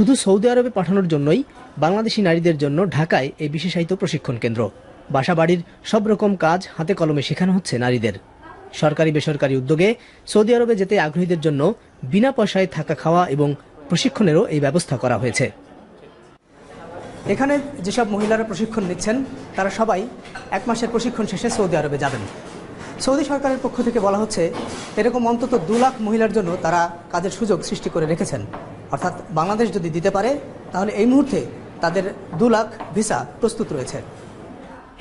শুধু সৌদি আরবে পাঠানোর জন্যই বাংলাদেশি নারীদের জন্য ঢাকায় এই বিশেষায়িত প্রশিক্ষণ কেন্দ্র। বাসাবাড়ির সব রকম কাজ হাতে কলমে শেখানো হচ্ছে নারীদের। সরকারি বেসরকারি উদ্যোগে সৌদি আরবে যেতে আগ্রহীদের জন্য বিনা পয়সায় থাকা খাওয়া এবং প্রশিক্ষণেরও এই ব্যবস্থা করা হয়েছে। এখানে যেসব মহিলারা প্রশিক্ষণ নিচ্ছেন তারা সবাই 1 মাসের প্রশিক্ষণ শেষে সৌদি আরবে যাবেন। সৌদি সরকারের পক্ষ থেকে বলা হচ্ছে এরকম অন্তত 2 লাখ মহিলার জন্য তারা কাজের সুযোগ সৃষ্টি করে রেখেছেন। অর্থাৎ বাংলাদেশ যদি দিতে পারে তাহলে এই মুহূর্তে তাদের 2 লাখ ভিসা প্রস্তুত রয়েছে।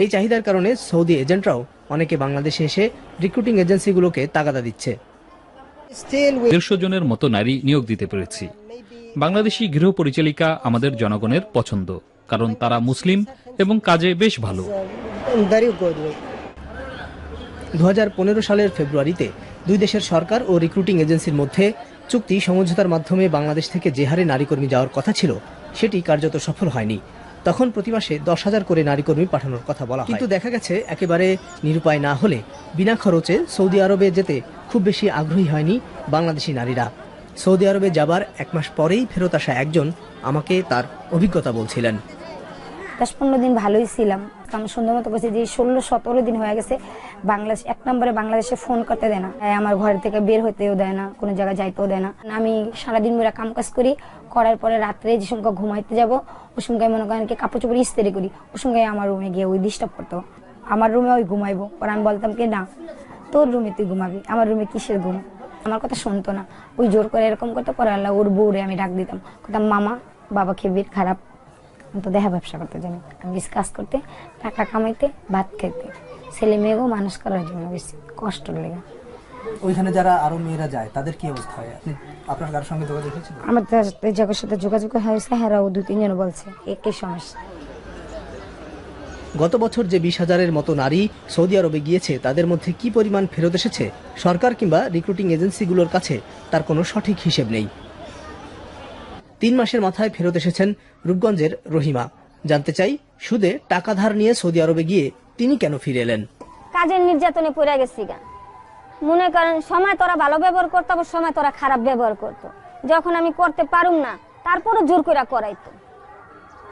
এই চাহিদার কারণে সৌদি এজেন্টরাও অনেকে বাংলাদেশে এসে রিক্রুটিং এজেন্সিগুলোকে তাগাদা দিচ্ছে। 150 জনের মতো নারী নিয়োগ দিতে পেরেছি। বাংলাদেশি গৃহ পরিচালিকা আমাদের জনগণের পছন্দ, কারণ তারা মুসলিম এবং কাজে বেশ ভালো। 2015 সালের ফেব্রুয়ারিতে 2 দেশের সরকার ও রিক্রুটিং এজেন্সির মধ্যে চুক্তি সমঝোতার মাধ্যমে বাংলাদেশ থেকে যে হারে নারীকর্মী যাওয়ার কথা ছিল সেটি কার্যত সফল হয়নি। তখন প্রতি মাসে 10,000 করে নারীকর্মী পাঠানোর কথা বলা হয়, কিন্তু দেখা গেছে একেবারে নিরুপায় না হলে বিনা খরচে সৌদি আরবে যেতে খুব বেশি আগ্রহী হয়নি বাংলাদেশি নারীরা। সৌদি আরবে যাবার 1 মাস পরেই ফেরত আসা একজন আমাকে তার অভিজ্ঞতা বলছিলেন। 10-15 দিন ভালোই ছিলাম। আমি সুন্দর মতো বলছি যে 16-17 দিন হয়ে গেছে বাংলাদেশ 1 নম্বরে বাংলাদেশে ফোন করতে দেয় না, আমার ঘর থেকে বের হতেও দেয় না, কোনো জায়গায় যাইতেও দেয় না। আমি সারাদিন ধরে কাম কাজ করি, করার পরে রাত্রে যে সঙ্গে ঘুমাইতে যাব ওই সঙ্গে মনে করেন কি কাপড় চোপড় ইস্ত্রি করি, ওই সঙ্গে আমার রুমে গিয়ে ওই ডিস্টার্ব করতো। আমার রুমে ওই ঘুমাইবো, পরে আমি বলতাম কি না তোর রুমে তুই ঘুমাবি, আমার রুমে কিসের ঘুম। আমার কথা শুনতো না, ওই জোর করে এরকম করতে পরে আল্লাহ ওর বউরে আমি ডাক দিতাম, কথাম মামা বাবা খেবির খারাপ, তো দেখা ব্যবসা করতে জানি, আমি কাজ করতে টাকা কামাইতে ভাত খেতে, ছেলে মেয়েকেও মানুষ করার জন্য বেশি কষ্ট লেগে। ওইখানে যারা আরো মেয়েরা যায় তাদের কি অবস্থা হয়? আপনার কারোর সঙ্গে যোগাযোগ হয়েছিল? আমার জায়গার সাথে যোগাযোগ হয়েছে, হেরাও 2-3 জন বলছে একই সমস্যা। গত বছর যে 20,000-এর মতো নারী সৌদি আরবে গিয়েছে তাদের মধ্যে কি পরিমাণ ফেরত এসেছে সরকার কিংবা রিক্রুটিং এজেন্সিগুলোর কাছে তার কোনো সঠিক হিসেব নেই। 3 মাসের মাথায় ফেরত এসেছেন রূপগঞ্জের রহিমা। জানতে চাই সুদে টাকা ধার নিয়ে সৌদি আরবে গিয়ে তিনি কেন ফিরে এলেন। কাজের নির্যাতনে পড়ে গেছি গা, মনে করেন সময় তোরা ভালো ব্যবহার করতো, আবার সময় তোরা খারাপ ব্যবহার করতো। যখন আমি করতে পারুম না তারপরও জোর করে করাইতো,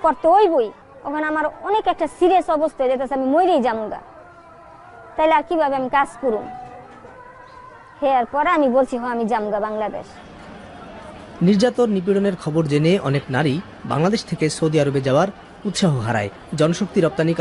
করতে ওই বই। ওখানে আমার অনেক একটা সিরিয়াস অবস্থা হয়ে যেতেছে, আমি মরেই যামুগা, তাইলে আর কিভাবে আমি কাজ করুম। এর পরে আমি বলছি আমি যামুগা বাংলাদেশ। নির্যাতন নিপীড়নের খবর জেনে অনেক নারী বাংলাদেশ থেকে সৌদি আরবে যাওয়ার উৎসাহ হারায়। জনশক্তি রপ্তানি